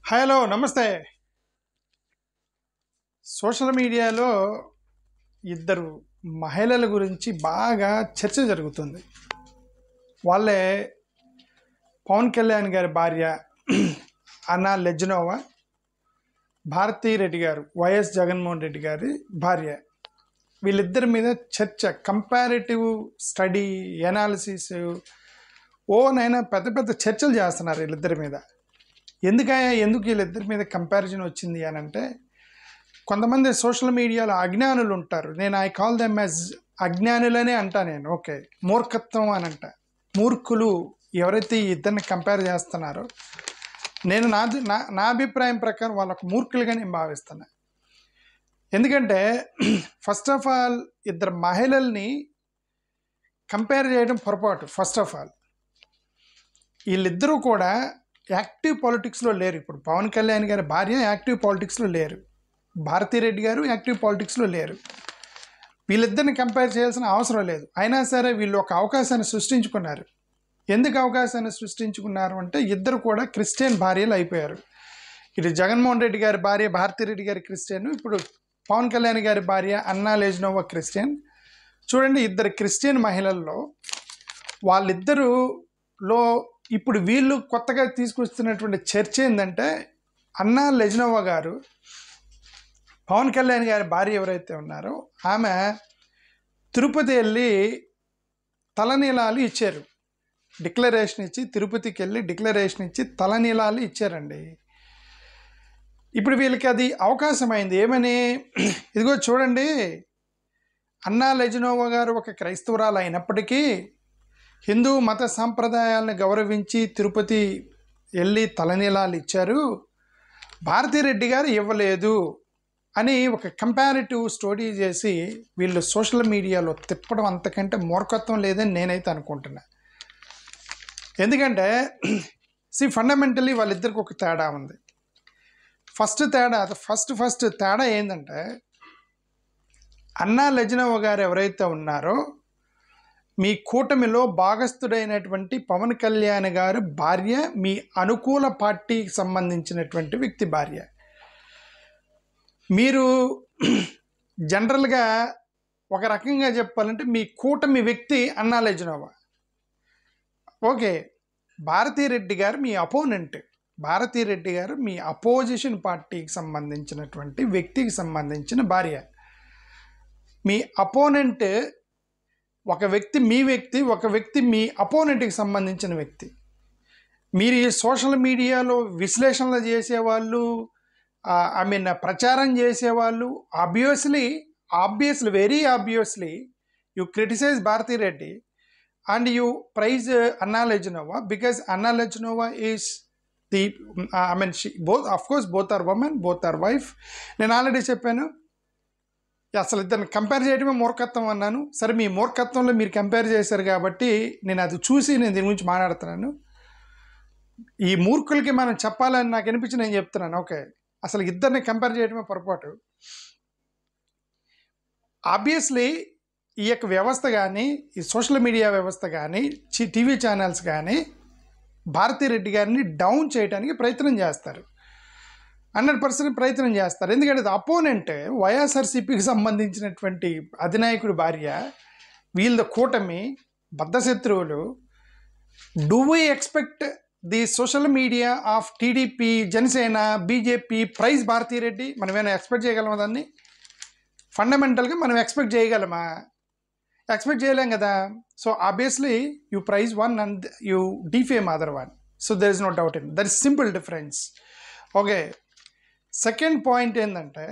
Hello నమస్తే. Social మీడియాలో ఇద్దరు మహిళల గురించి బాగా చర్చ జరుగుతుంది. వాళ్ళే పవన్ కళ్యాణ్ గారి భార్య అన్నా లెజ్నోవా, భారతీ రెడ్డి గారు వైఎస్ జగన్మోహన్ రెడ్డి గారి భార్య. వీళ్ళిద్దరి మీద చర్చ, కంపారిటివ్ స్టడీ, ఎనాలిసిస్, ఓనైనా పెద్ద పెద్ద చర్చలు చేస్తున్నారు వీళ్ళిద్దరి మీద. ఎందుకు వీళ్ళిద్దరి మీద కంపారిజన్ వచ్చింది అని అంటే, కొంతమంది సోషల్ మీడియాలో అజ్ఞానులు ఉంటారు. ఐ కాల్ దెమ్ యాజ్ అజ్ఞానులనే అంటా నేను. ఓకే, మూర్ఖత్వం అని అంట. మూర్ఖులు ఎవరైతే ఈ ఇద్దరిని కంపేర్ చేస్తున్నారో, నేను నా అభిప్రాయం ప్రకారం వాళ్ళకు మూర్ఖులుగా నేను భావిస్తున్నా. ఎందుకంటే ఫస్ట్ ఆఫ్ ఆల్ ఇద్దరు మహిళల్ని కంపేర్ చేయడం పొరపాటు. ఫస్ట్ ఆఫ్ ఆల్ వీళ్ళిద్దరూ కూడా యాక్టివ్ పాలిటిక్స్లో లేరు. ఇప్పుడు పవన్ కళ్యాణ్ గారి భార్య యాక్టివ్ పాలిటిక్స్లో లేరు, భారతీ రెడ్డి గారు యాక్టివ్ పాలిటిక్స్లో లేరు. వీళ్ళిద్దరిని కంపేర్ చేయాల్సిన అవసరం లేదు. అయినా సరే వీళ్ళు ఒక అవకాశాన్ని సృష్టించుకున్నారు. ఎందుకు అవకాశాన్ని సృష్టించుకున్నారు అంటే, ఇద్దరు కూడా క్రిస్టియన్ భార్యలు అయిపోయారు. ఇటు జగన్మోహన్ రెడ్డి గారి భార్య భారతీ రెడ్డి గారి క్రిస్టియన్, ఇప్పుడు పవన్ కళ్యాణ్ గారి భార్య అన్నా లెజ్నోవా క్రిస్టియన్. చూడండి, ఇద్దరు క్రిస్టియన్ మహిళల్లో వాళ్ళిద్దరులో ఇప్పుడు వీళ్ళు కొత్తగా తీసుకొస్తున్నటువంటి చర్చ ఏంటంటే, అన్నా లెజ్నోవా గారు పవన్ కళ్యాణ్ గారి భార్య ఎవరైతే ఉన్నారో ఆమె తిరుపతి వెళ్ళి తలనీలాలు ఇచ్చారు. డిక్లరేషన్ ఇచ్చి, తిరుపతికి వెళ్ళి డిక్లరేషన్ ఇచ్చి తలనీలాలు ఇచ్చారండి. ఇప్పుడు వీళ్ళకి అది అవకాశమైంది. ఏమని? ఇదిగో చూడండి, అన్నా లెజ్నోవా గారు ఒక క్రైస్తవురాలు అయినప్పటికీ హిందూ మత సాంప్రదాయాలను గౌరవించి తిరుపతి వెళ్ళి తలనీలాలు ఇచ్చారు, భారతీ రెడ్డి గారు ఇవ్వలేదు అని ఒక కంపారిటివ్ స్టడీ చేసి వీళ్ళు సోషల్ మీడియాలో తిప్పడం అంతకంటే మూర్ఖత్వం లేదని నేనైతే అనుకుంటున్నా. ఎందుకంటే ఫండమెంటలీ వాళ్ళిద్దరికి ఒక తేడా ఉంది. ఫస్ట్ తేడా ఏంటంటే, అన్నా లెజ్నోవా గారు ఎవరైతే ఉన్నారో మీ కూటమిలో భాగస్థుడైనటువంటి పవన్ కళ్యాణ్ గారు భార్య, మీ అనుకూల పార్టీకి సంబంధించినటువంటి వ్యక్తి భార్య. మీరు జనరల్గా ఒక రకంగా చెప్పాలంటే మీ కూటమి వ్యక్తి అన్నా లెజ్నోవా. ఓకే, భారతీ రెడ్డి గారు మీ అపోనెంట్. భారతీ రెడ్డి గారు మీ అపోజిషన్ పార్టీకి సంబంధించినటువంటి వ్యక్తికి సంబంధించిన భార్య. మీ అపోనెంట్ ఒక వ్యక్తి మీ వ్యక్తి, ఒక వ్యక్తి మీ అపోనెంట్కి సంబంధించిన వ్యక్తి. మీరు ఈ సోషల్ మీడియాలో విశ్లేషణలు చేసేవాళ్ళు, ప్రచారం చేసేవాళ్ళు very obviously you criticise Bharati Reddy and you praise Anna Lezhneva because Anna Lezhneva is the both are women, both are wife. నేను ఆల్రెడీ చెప్పాను, అసలు ఇద్దరిని కంపేర్ చేయడమే మూర్ఖత్వం అన్నాను. సరే, మీ మూర్ఖత్వంలో మీరు కంపేర్ చేశారు కాబట్టి నేను అది చూసి నేను దీని గురించి మాట్లాడుతున్నాను. ఈ మూర్ఖులకి మనం చెప్పాలని నాకు అనిపించి నేను చెప్తున్నాను. ఓకే, అసలు ఇద్దరిని కంపేర్ చేయడమే పొరపాటు. ఆబ్వియస్లీ ఈ యొక్క వ్యవస్థ కానీ, ఈ సోషల్ మీడియా వ్యవస్థ కానీ, టీవీ ఛానల్స్ కానీ భారతీ రెడ్డి గారిని డౌన్ చేయడానికి ప్రయత్నం చేస్తారు, 100% ప్రయత్నం చేస్తారు. ఎందుకంటే అది అపోనెంట్, వైఎస్ఆర్సీపీకి సంబంధించినటువంటి అధినాయకుడి భార్య, వీళ్ళ కూటమి బద్ధశత్రువులు. Do we expect the social media of TDP, Janasena, BJP praise Bharati Reddy? మనం ఏమైనా ఎక్స్పెక్ట్ చేయగలమా? దాన్ని ఫండమెంటల్గా మనం ఎక్స్పెక్ట్ చేయగలమా? ఎక్స్పెక్ట్ చేయలేం కదా. So obviously you praise one and you defame other one. So there is no doubt in that. Is simple difference. Okay, second point ఏంటంటే,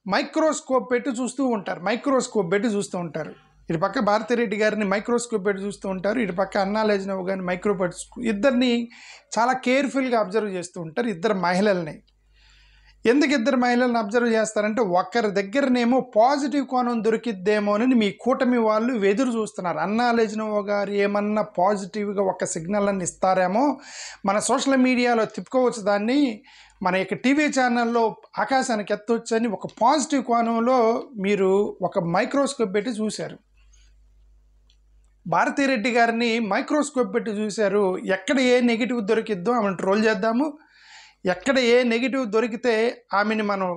microscope పెట్టి చూస్తూ ఉంటారు. ఇటు పక్క భారతీ రెడ్డి గారిని మైక్రోస్కోప్ పెట్టి చూస్తూ ఉంటారు, ఇటు పక్క అన్నా లెజ్నోవా గారిని ఇద్దరిని చాలా కేర్ఫుల్గా అబ్జర్వ్ చేస్తూ ఉంటారు. ఇద్దరు మహిళల్ని ఎందుకు ఇద్దరు మహిళలను అబ్జర్వ్ చేస్తారంటే, ఒకరి దగ్గరనేమో పాజిటివ్ కోణం దొరికిద్దేమోనని మీ కూటమి వాళ్ళు ఎదురు చూస్తున్నారు. అన్నా లెజ్నోవా గారు ఏమన్నా పాజిటివ్గా ఒక సిగ్నల్ అని ఇస్తారేమో, మన సోషల్ మీడియాలో తిప్పుకోవచ్చు దాన్ని, మన యొక్క టీవీ ఛానల్లో ఆకాశానికి ఎత్తవచ్చు అని ఒక పాజిటివ్ కోణంలో మీరు ఒక మైక్రోస్కోప్ పెట్టి చూశారు. భారతీ రెడ్డి గారిని మైక్రోస్కోప్ పెట్టి చూశారు. ఎక్కడ ఏ నెగిటివ్ దొరికిద్దో ఆమెను ట్రోల్ చేద్దాము, ఎక్కడ ఏ నెగిటివ్ దొరికితే ఆమెని మనం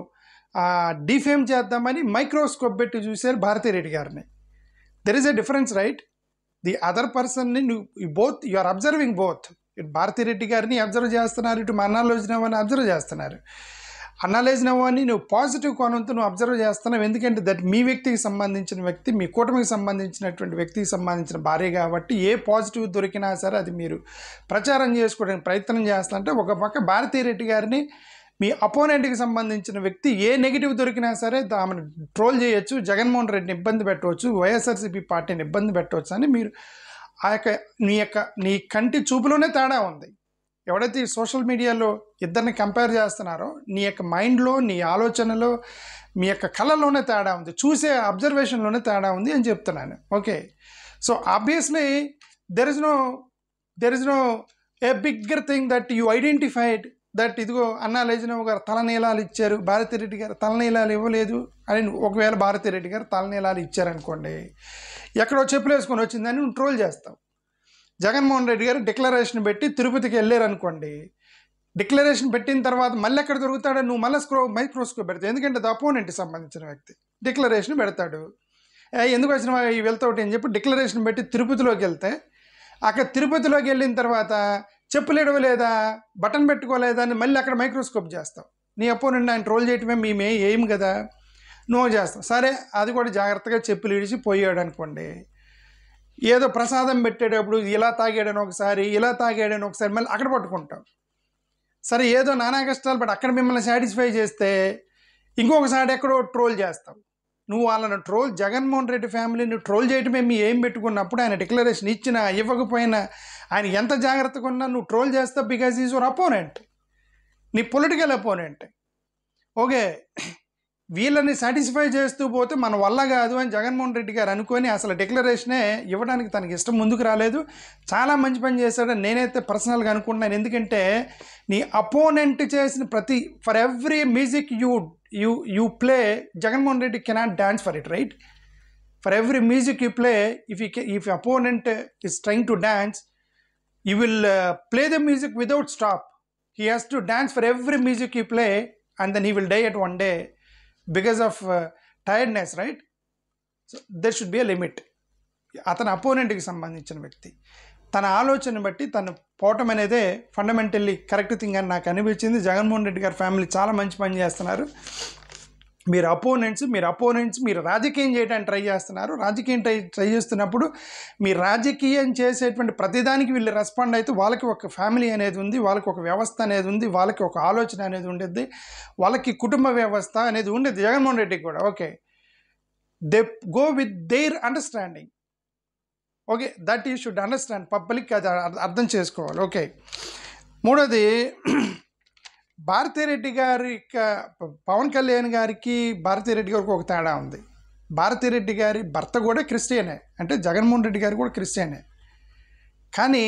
డిఫేమ్ చేద్దామని మైక్రోస్కోప్ పెట్టి చూశారు భారతిరెడ్డి గారిని. There is a difference, right? The other పర్సన్ని యు ఆర్ అబ్జర్వింగ్ బోత్. ఇటు భారతిరెడ్డి గారిని అబ్జర్వ్ చేస్తున్నారు, ఇటు అన్నాలోచినవాన్ని అబ్జర్వ్ చేస్తున్నారు. అన్నాలేజినవాన్ని నువ్వు పాజిటివ్ కోణంతో నువ్వు అబ్జర్వ్ చేస్తున్నావు. ఎందుకంటే దట్ మీ వ్యక్తికి సంబంధించిన వ్యక్తి, మీ కూటమికి సంబంధించినటువంటి వ్యక్తికి సంబంధించిన భార్య కాబట్టి ఏ పాజిటివ్ దొరికినా సరే అది మీరు ప్రచారం చేసుకోవడానికి ప్రయత్నం చేస్తుంటే, ఒక పక్క భారతిరెడ్డి గారిని మీ అపోనెంట్కి సంబంధించిన వ్యక్తి ఏ నెగిటివ్ దొరికినా సరే ఆమెను ట్రోల్ చేయొచ్చు, జగన్మోహన్ రెడ్డిని ఇబ్బంది పెట్టవచ్చు, వైఎస్ఆర్సీపీ పార్టీని ఇబ్బంది పెట్టవచ్చు అని మీరు నీ కంటి చూపులోనే తేడా ఉంది. ఎవడైతే ఈ సోషల్ మీడియాలో ఇద్దరిని కంపేర్ చేస్తున్నారో నీ యొక్క మైండ్లో, నీ ఆలోచనలో, మీ యొక్క కళలోనే తేడా ఉంది, చూసే అబ్జర్వేషన్లోనే తేడా ఉంది అని చెప్తున్నాను. Okay, so obviously there is no a bigger thing that you identified that ఇదిగో అన్నాలేజినవ్ గారు తలనీలాలు ఇచ్చారు, భారతిరెడ్డి గారు తలనీలాలు ఇవ్వలేదు అని. ఒకవేళ భారతిరెడ్డి గారు తలనీలాలు ఇచ్చారనుకోండి, ఎక్కడో చెప్పులు వేసుకొని వచ్చిందని నువ్వు ట్రోల్ చేస్తావు. జగన్మోహన్ రెడ్డి గారు డిక్లరేషన్ పెట్టి తిరుపతికి వెళ్ళారనుకోండి, డిక్లరేషన్ పెట్టిన తర్వాత మళ్ళీ ఎక్కడ దొరుకుతాడో నువ్వు మళ్ళీ మైక్రోస్కోప్ పెడతావు. ఎందుకంటే అది అపోనెంట్కి సంబంధించిన వ్యక్తి డిక్లరేషన్ పెడతాడు. ఎందుకు వచ్చిన వెళ్తావుటి అని చెప్పి డిక్లరేషన్ పెట్టి తిరుపతిలోకి వెళ్తే, అక్కడ తిరుపతిలోకి వెళ్ళిన తర్వాత చెప్పులు ఇడవలేదా, బటన్ పెట్టుకోలేదా అని మళ్ళీ అక్కడ మైక్రోస్కోప్ చేస్తావు. నీ అపోనెంట్ ఆయన ట్రోల్ చేయటమే మేమే ఏం కదా, నువ్వు చేస్తావు. సరే, అది కూడా జాగ్రత్తగా చెప్పులు ఇడిచి పోయాడు అనుకోండి, ఏదో ప్రసాదం పెట్టేటప్పుడు ఇలా తాగాడని ఒకసారి, ఇలా తాగాడని ఒకసారి మళ్ళీ అక్కడ పట్టుకుంటాం. సరే, ఏదో నానా కష్టాలు పడి అక్కడ మిమ్మల్ని సాటిస్ఫై చేస్తే ఇంకొకసారి ఎక్కడో ట్రోల్ చేస్తావు. నువ్వు వాళ్ళని జగన్మోహన్ రెడ్డి ఫ్యామిలీని ట్రోల్ చేయటమే మీ ఏం పెట్టుకున్నప్పుడు ఆయన డిక్లరేషన్ ఇచ్చినా ఇవ్వకపోయినా ఆయన ఎంత జాగ్రత్తగా ఉన్నా నువ్వు ట్రోల్ చేస్తావు. బికాజ్ ఈజ్ యువర్ అపోనెంట్, నీ పొలిటికల్ అపోనెంట్. ఓకే, వీళ్ళని సాటిస్ఫై చేస్తూ పోతే మన వల్ల కాదు అని జగన్మోహన్ రెడ్డి గారు అనుకొని అసలు డిక్లరేషనే ఇవ్వడానికి తనకి ఇష్టం ముందుకు రాలేదు. చాలా మంచి పని చేశాడని నేనైతే పర్సనల్గా అనుకుంటున్నాను. ఎందుకంటే నీ అపోనెంట్ చేసిన ప్రతి for every music you play, Jaganmohan Reddy cannot dance for it, right? For every music you play, if opponent is trying to dance, you will play the music without stop. He has to dance for every music you play and then he will die at one day because of tiredness, right? So there should be a limit. అతని అపోనెంట్కి సంబంధించిన వ్యక్తి తన ఆలోచన బట్టి తను పోవటం అనేదే ఫండమెంటల్లీ కరెక్ట్ థింగ్ అని నాకు అనిపించింది. జగన్మోహన్ రెడ్డి గారి ఫ్యామిలీ చాలా మంచి పని చేస్తున్నారు. మీరు అపోనెంట్స్ మీరు రాజకీయం చేయడానికి ట్రై చేస్తున్నారు. రాజకీయం ట్రై చేస్తున్నప్పుడు మీరు రాజకీయం చేసేటువంటి ప్రతిదానికి వీళ్ళు రెస్పాండ్ అయితే వాళ్ళకి ఒక ఫ్యామిలీ అనేది ఉంది, వాళ్ళకి ఒక వ్యవస్థ అనేది ఉంది, వాళ్ళకి ఒక ఆలోచన అనేది ఉండేది, వాళ్ళకి కుటుంబ వ్యవస్థ అనేది ఉండేది. జగన్మోహన్ రెడ్డికి కూడా okay, they go with their understanding. Okay, that you should understand. Public అది అర్థం చేసుకోవాలి. ఓకే, మూడోది భారతిరెడ్డి గారి పవన్ కళ్యాణ్ గారికి భారతిరెడ్డి గారికి ఒక తేడా ఉంది. భారతిరెడ్డి గారి భర్త కూడా క్రిస్టియనే, అంటే జగన్మోహన్ రెడ్డి గారు కూడా క్రిస్టియనే. కానీ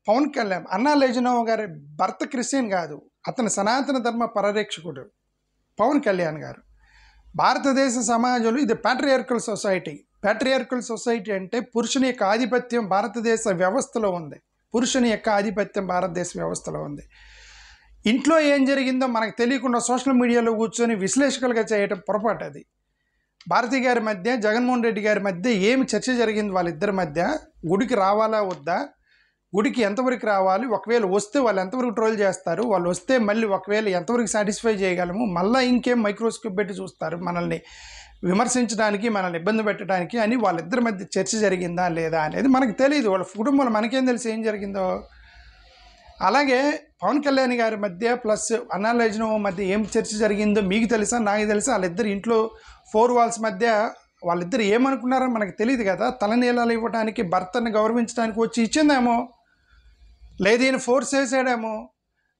పవన్ కళ్యాణ్ అన్నాలేజినవ్ గారి భర్త క్రిస్టియన్ కాదు, అతను సనాతన ధర్మ పరిరక్షకుడు పవన్ కళ్యాణ్ గారు. భారతదేశ సమాజంలో ఇది ప్యాట్రియార్కల్ సొసైటీ. ప్యాట్రియార్కల్ సొసైటీ అంటే పురుషుని యొక్క ఆధిపత్యం భారతదేశ వ్యవస్థలో ఉంది. పురుషుని యొక్క ఆధిపత్యం భారతదేశ వ్యవస్థలో ఉంది. ఇంట్లో ఏం జరిగిందో మనకు తెలియకుండా సోషల్ మీడియాలో కూర్చొని విశ్లేషకులుగా చేయటం పొరపాటు. అది భారతి గారి మధ్య జగన్మోహన్ రెడ్డి గారి మధ్య ఏమి చర్చ జరిగింది వాళ్ళిద్దరి మధ్య, గుడికి రావాలా వద్దా, గుడికి ఎంతవరకు రావాలి, ఒకవేళ వస్తే వాళ్ళు ఎంతవరకు ట్రోల్ చేస్తారు, వాళ్ళు వస్తే మళ్ళీ ఒకవేళ ఎంతవరకు సాటిస్ఫై చేయగలము, మళ్ళీ ఇంకేం మైక్రోస్కోప్ పెట్టి చూస్తారు మనల్ని విమర్శించడానికి, మనల్ని ఇబ్బంది పెట్టడానికి అని వాళ్ళిద్దరి మధ్య చర్చ జరిగిందా లేదా అనేది మనకు తెలియదు. వాళ్ళ కుటుంబంలో మనకేం తెలిసి ఏం జరిగిందో. అలాగే పవన్ కళ్యాణ్ గారి మధ్య ప్లస్ అన్నాలేజినవ్ మధ్య ఏం చర్చ జరిగిందో మీకు తెలుసా, నాకు తెలుసా. వాళ్ళిద్దరు ఇంట్లో 4 walls మధ్య వాళ్ళిద్దరు ఏమనుకున్నారో మనకు తెలియదు కదా. తలనీలాలు ఇవ్వడానికి, భర్తను గౌరవించడానికి వచ్చి ఇచ్చిందేమో, లేదు ఈయన ఫోర్స్ చేసాడేమో,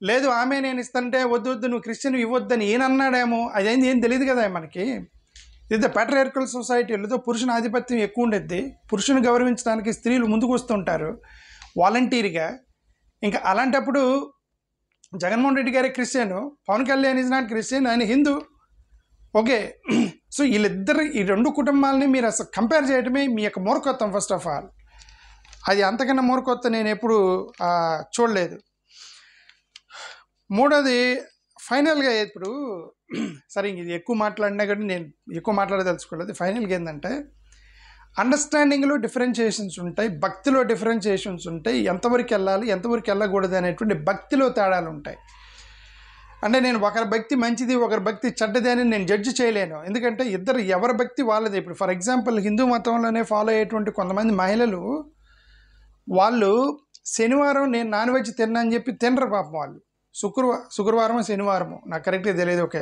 లేదు ఆమె నేను ఇస్తానంటే వద్దు నువ్వు క్రిస్టియన్ ఇవ్వద్దని ఈయన అన్నాడేమో. అదేంది ఏం తెలియదు కదా మనకి. ఇది ప్యాట్రియార్కల్ సొసైటీలో పురుషుని ఆధిపత్యం ఎక్కువ ఉండేది. పురుషుని గౌరవించడానికి స్త్రీలు ముందుకు వస్తుంటారు వాలంటీర్గా. ఇంకా అలాంటప్పుడు జగన్మోహన్ రెడ్డి గారి Christian, Pawan Kalyan is not Christian, ఆయన హిందూ. ఓకే, సో వీళ్ళిద్దరు ఈ 2 కుటుంబాలని మీరు అసలు కంపేర్ చేయడమే మీ యొక్క మూర్ఖత్వం. ఫస్ట్ ఆఫ్ ఆల్ అది అంతకన్నా మూర్ఖత్వం నేను ఎప్పుడు చూడలేదు. మూడోది ఫైనల్గా ఇప్పుడు సరే ఇది ఎక్కువ మాట్లాడినా కానీ నేను ఎక్కువ మాట్లాడదలుచుకోలేదు. ఫైనల్గా ఏంటంటే అండర్స్టాండింగ్లో డిఫరెన్షియేషన్స్ ఉంటాయి, భక్తిలో డిఫరెన్షియేషన్స్ ఉంటాయి, ఎంతవరకు వెళ్ళాలి ఎంతవరకు వెళ్ళకూడదు అనేటువంటి భక్తిలో తేడాలు ఉంటాయి. అంటే నేను ఒకరి భక్తి మంచిది ఒకరి భక్తి చెడ్డది అని నేను జడ్జి చేయలేను, ఎందుకంటే ఇద్దరు ఎవరి భక్తి వాళ్ళది. ఇప్పుడు ఫర్ ఎగ్జాంపుల్ హిందూ మతంలోనే ఫాలో అయ్యేటువంటి కొంతమంది మహిళలు వాళ్ళు శనివారం నేను నాన్ వెజ్ తిన్నా అని చెప్పి తినరు పాపం. వాళ్ళు శుక్రవారం శనివారం నాకు కరెక్ట్గా తెలియదు, ఓకే.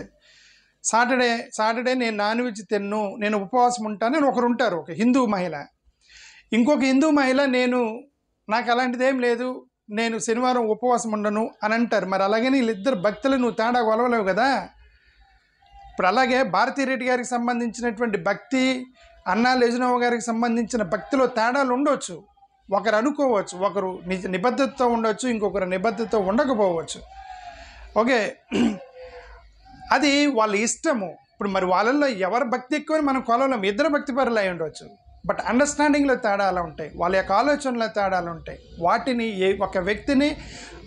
సాటర్డే నేను నాన్ వెజ్ తిన్ను, నేను ఉపవాసం ఉంటానని ఒకరు ఉంటారు, ఒక హిందూ మహిళ. ఇంకొక హిందూ మహిళ నాకు అలాంటిదేం లేదు, నేను శనివారం ఉపవాసం ఉండను అని అంటారు. మరి అలాగని వీళ్ళిద్దరు భక్తులు నువ్వు తేడా కొలవలేవు కదా. ఇప్పుడు అలాగే భారతీరెడ్డి గారికి సంబంధించినటువంటి భక్తి, అన్నా లెజినోవా గారికి సంబంధించిన భక్తిలో తేడాలు ఉండవచ్చు. ఒకరు అనుకోవచ్చు, ఒకరు నిబద్ధతతో ఉండవచ్చు, ఇంకొకరు నిబద్ధతతో ఉండకపోవచ్చు, ఓకే. అది వాళ్ళ ఇష్టము. ఇప్పుడు మరి వాళ్ళల్లో ఎవరి భక్తి ఎక్కువని మనం కొలవలేము, ఇద్దరు భక్తి పరులు అయి ఉండవచ్చు. బట్ అండర్స్టాండింగ్లో తేడాలు ఉంటాయి, వాళ్ళ యొక్క ఆలోచనలో తేడాలు ఉంటాయి. వాటిని ఒక వ్యక్తిని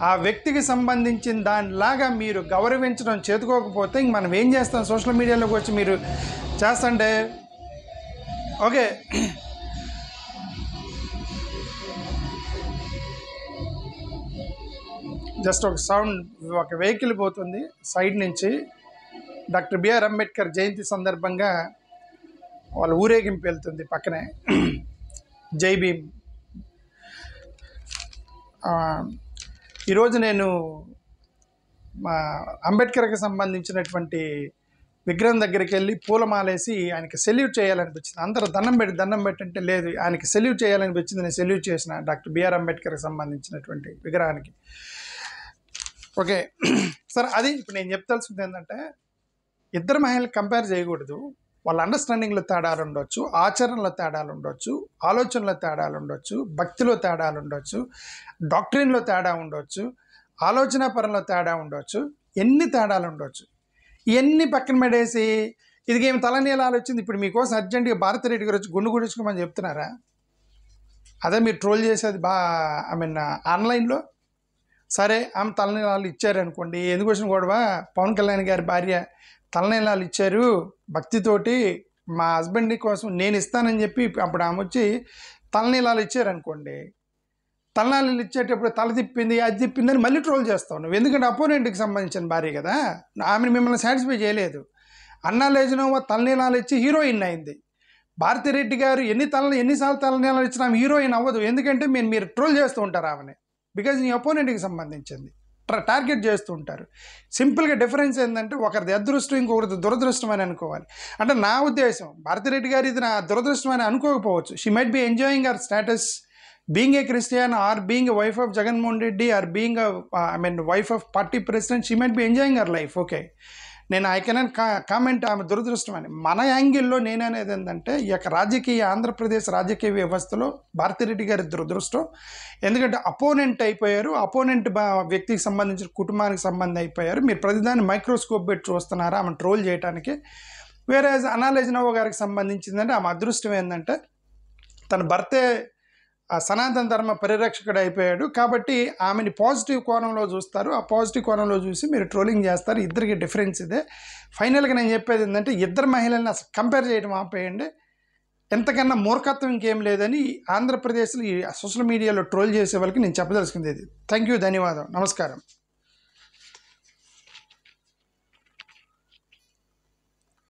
ఆ వ్యక్తికి సంబంధించిన దానిలాగా మీరు గౌరవించడం చేతుకోకపోతే ఇంక మనం ఏం చేస్తాం? సోషల్ మీడియాలోకి వచ్చి మీరు చేస్తుంటే ఓకే. జస్ట్ ఒక సౌండ్, ఒక వెహికల్ పోతుంది సైడ్ నుంచి. డాక్టర్ బిఆర్ అంబేద్కర్ జయంతి సందర్భంగా వాళ్ళ ఊరేగింపు వెళ్తుంది పక్కనే. జై భీమ్. ఈరోజు నేను మా అంబేద్కర్కి సంబంధించినటువంటి విగ్రహం దగ్గరికి వెళ్ళి పూలమాలేసి ఆయనకి సెల్యూట్ చేయాలనిపించింది. అందరూ దండం పెట్టంటే లేదు, ఆయనకి సెల్యూట్ చేయాలనిపించింది. నేను సెల్యూట్ చేసిన డాక్టర్ బిఆర్ అంబేద్కర్కి సంబంధించినటువంటి విగ్రహానికి, ఓకే. సరే, అది ఇప్పుడు నేను చెప్తాల్సింది ఏంటంటే ఇద్దరు మహిళలు కంపేర్ చేయకూడదు. వాళ్ళ అండర్స్టాండింగ్లో తేడాలు ఉండొచ్చు, ఆచరణలో తేడాలు ఉండొచ్చు, ఆలోచనలో తేడాలు ఉండొచ్చు, భక్తిలో తేడాలు ఉండొచ్చు, డాక్ట్రిన్లో తేడా ఉండొచ్చు, ఆలోచన పరంలో తేడా ఉండొచ్చు, ఎన్ని తేడాలు ఉండొచ్చు. ఇవన్నీ పక్కన పడేసి ఇదిగేమి తలనీలాలు వచ్చింది, ఇప్పుడు మీకోసం అర్జెంటుగా భారతిరెడ్డి గారు వచ్చి గుండు గుడించుకోమని చెప్తున్నారా? అదే మీరు ట్రోల్ చేసేది ఆన్లైన్లో. సరే, ఆమె తలనీలాలు ఇచ్చారనుకోండి, ఎందుకు వచ్చిన గొడవ? పవన్ కళ్యాణ్ గారి భార్య తలనీలాలు ఇచ్చారు భక్తితోటి, మా హస్బెండ్ కోసం నేను ఇస్తానని చెప్పి అప్పుడు ఆమె వచ్చి తలనీలాలు ఇచ్చారనుకోండి, తలనీలాలు ఇచ్చేటప్పుడు తల తిప్పింది అది తిప్పిందని మళ్ళీ ట్రోల్ చేస్తావు నువ్వు, ఎందుకంటే అపోనెంట్కి సంబంధించిన భార్య కదా. ఆమెను మిమ్మల్ని సాటిస్ఫై చేయలేదు. అన్నా లెజినోవా తలనీలాలు ఇచ్చి హీరోయిన్ అయింది. భారతిరెడ్డి గారు ఎన్నిసార్లు తలనీలాలు ఇచ్చినా ఆమె హీరోయిన్ అవ్వదు, ఎందుకంటే మీరు ట్రోల్ చేస్తూ ఉంటారు ఆమెని, బికాజ్ నీ అపోనెంట్కి సంబంధించింది టార్గెట్ చేస్తూ ఉంటారు. సింపుల్గా డిఫరెన్స్ ఏంటంటే ఒకరిది అదృష్టం ఇంకొకరిది దురదృష్టం అని అనుకోవాలి. అంటే నా ఉద్దేశం, భారతిరెడ్డి గారు ఇది నా దురదృష్టం అని అనుకోకపోవచ్చు. She might be enjoying our status being a Christian or being wife of Jaganmohan Reddy or being wife of party president. She might be enjoying our life, okay. నేను ఐ కెనాట్ కామెంట్ ఆమె దురదృష్టం అని. మన యాంగిల్లో నేననేది ఏంటంటే ఈ యొక్క ఆంధ్రప్రదేశ్ రాజకీయ వ్యవస్థలో భారతిరెడ్డి గారి దురదృష్టం, ఎందుకంటే అపోనెంట్ అయిపోయారు, అపోనెంట్ వ్యక్తికి సంబంధించిన కుటుంబానికి సంబంధం అయిపోయారు. మీరు ప్రతిదాన్ని మైక్రోస్కోప్ పెట్టి చూస్తున్నారా ఆమె ట్రోల్ చేయడానికి. వేరే అన్నా లెజినోవా గారికి సంబంధించిందంటే ఆమె అదృష్టం ఏంటంటే తన భర్తే సనాతన ధర్మ పరిరక్షకుడు అయిపోయాడు కాబట్టి ఆమెని పాజిటివ్ కోణంలో చూస్తారు. ఆ పాజిటివ్ కోణంలో చూసి మీరు ట్రోలింగ్ చేస్తారు. ఇద్దరికి డిఫరెన్స్ ఇదే. ఫైనల్గా నేను చెప్పేది ఏంటంటే ఇద్దరు మహిళల్ని అసలు కంపేర్ చేయడం ఆపేయండి. ఎంతకన్నా మూర్ఖత్వం ఇంకేం లేదని ఆంధ్రప్రదేశ్లో ఈ సోషల్ మీడియాలో ట్రోల్ చేసే వాళ్ళకి నేను చెప్పదలుచుకుంది ఇది. థ్యాంక్ యూ, ధన్యవాదం, నమస్కారం.